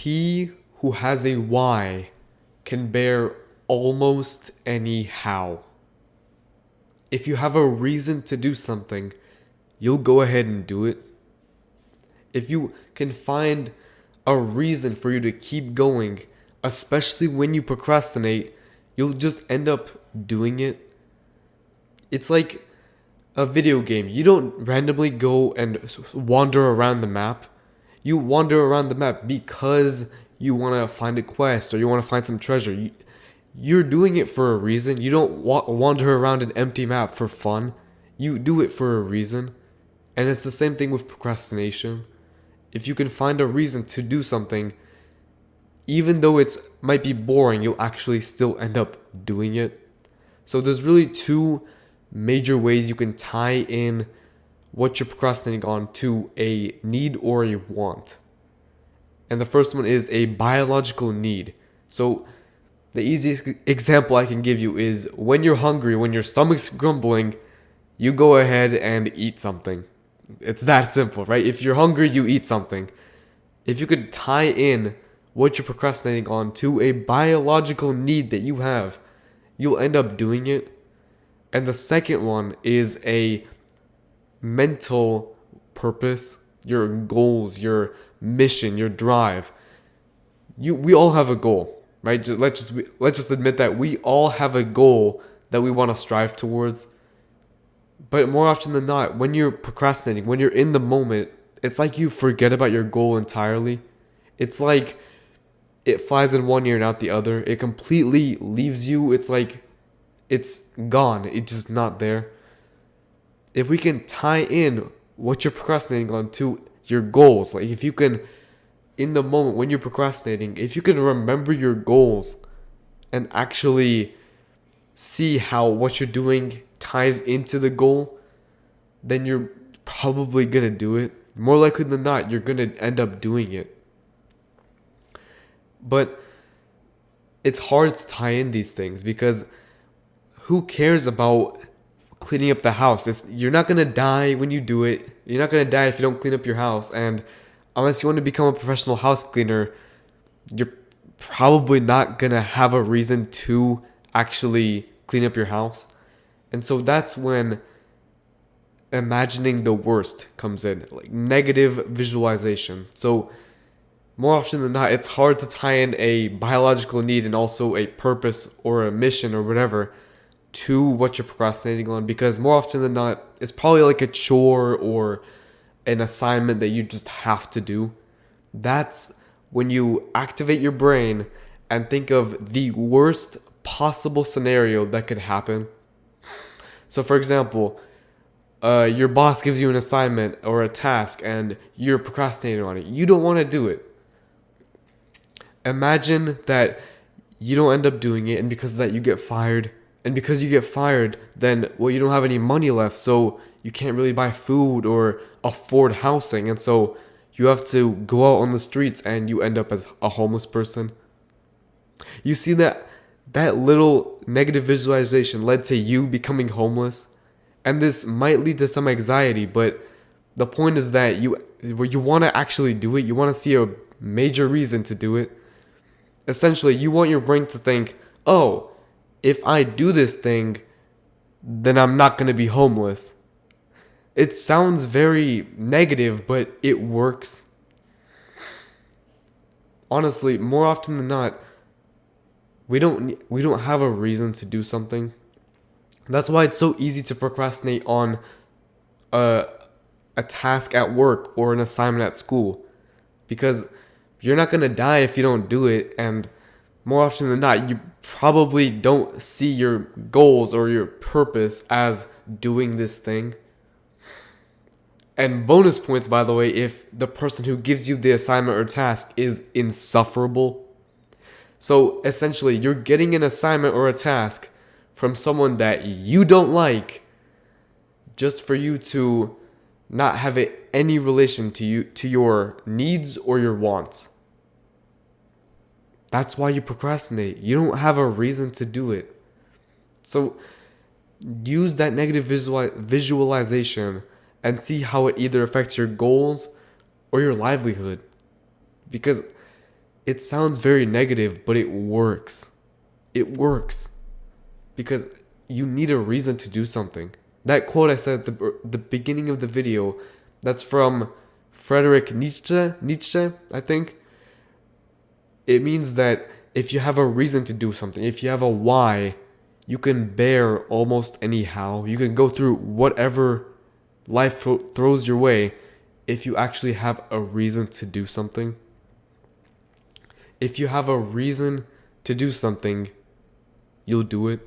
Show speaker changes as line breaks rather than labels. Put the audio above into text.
He who has a why can bear almost any how. If you have a reason to do something, you'll go ahead and do it. If you can find a reason for you to keep going, especially when you procrastinate, you'll just end up doing it. It's like a video game. You don't randomly go and wander around the map. You wander around the map because you want to find a quest or you want to find some treasure. You're doing it for a reason. You don't wander around an empty map for fun. You do it for a reason. And it's the same thing with procrastination. If you can find a reason to do something, even though it might be boring, you'll actually still end up doing it. So there's really two major ways you can tie in what you're procrastinating on to a need or a want. And the first one is a biological need. So the easiest example I can give you is when you're hungry, when your stomach's grumbling, you go ahead and eat something. It's that simple, right? If you're hungry, you eat something. If you could tie in what you're procrastinating on to a biological need that you have, you'll end up doing it. And the second one is a mental purpose, your goals, your mission, your drive. We all have a goal, right? Let's just admit that we all have a goal that we want to strive towards. But more often than not, when you're procrastinating, when you're in the moment, it's like you forget about your goal entirely. It's like it flies in one ear and out the other. It completely leaves you. It's like it's gone. It's just not there. If we can tie in what you're procrastinating on to your goals, like if you can, in the moment when you're procrastinating, if you can remember your goals and actually see how what you're doing ties into the goal, then you're probably going to do it. More likely than not, you're going to end up doing it. But it's hard to tie in these things because who cares about cleaning up the house? You're not going to die when you do it. You're not going to die if you don't clean up your house. And unless you want to become a professional house cleaner, you're probably not going to have a reason to actually clean up your house. And so that's when imagining the worst comes in, like negative visualization. So more often than not, it's hard to tie in a biological need and also a purpose or a mission or whatever to what you're procrastinating on, because more often than not, it's probably like a chore or an assignment that you just have to do. That's when you activate your brain and think of the worst possible scenario that could happen. So for example, your boss gives you an assignment or a task and you're procrastinating on it. You don't want to do it. Imagine that you don't end up doing it, and because of that you get fired. And because you get fired, then, well, you don't have any money left, so you can't really buy food or afford housing. And so you have to go out on the streets and you end up as a homeless person. You see that little negative visualization led to you becoming homeless. And this might lead to some anxiety, but the point is that you want to actually do it. You want to see a major reason to do it. Essentially, you want your brain to think, oh, if I do this thing, then I'm not going to be homeless. It sounds very negative, but it works. Honestly, more often than not, we don't have a reason to do something. That's why it's so easy to procrastinate on a task at work or an assignment at school, because you're not going to die if you don't do it, and more often than not, you probably don't see your goals or your purpose as doing this thing. And bonus points, by the way, if the person who gives you the assignment or task is insufferable. So essentially, you're getting an assignment or a task from someone that you don't like just for you to not have it any relation to your needs or your wants. That's why you procrastinate. You don't have a reason to do it. So use that negative visualization and see how it either affects your goals or your livelihood. Because It sounds very negative, but it works. It works because you need a reason to do something. That quote I said at the beginning of the video, that's from Friedrich Nietzsche, I think. It means that if you have a reason to do something, if you have a why, you can bear almost any how. You can go through whatever life throws your way if you actually have a reason to do something. If you have a reason to do something, you'll do it.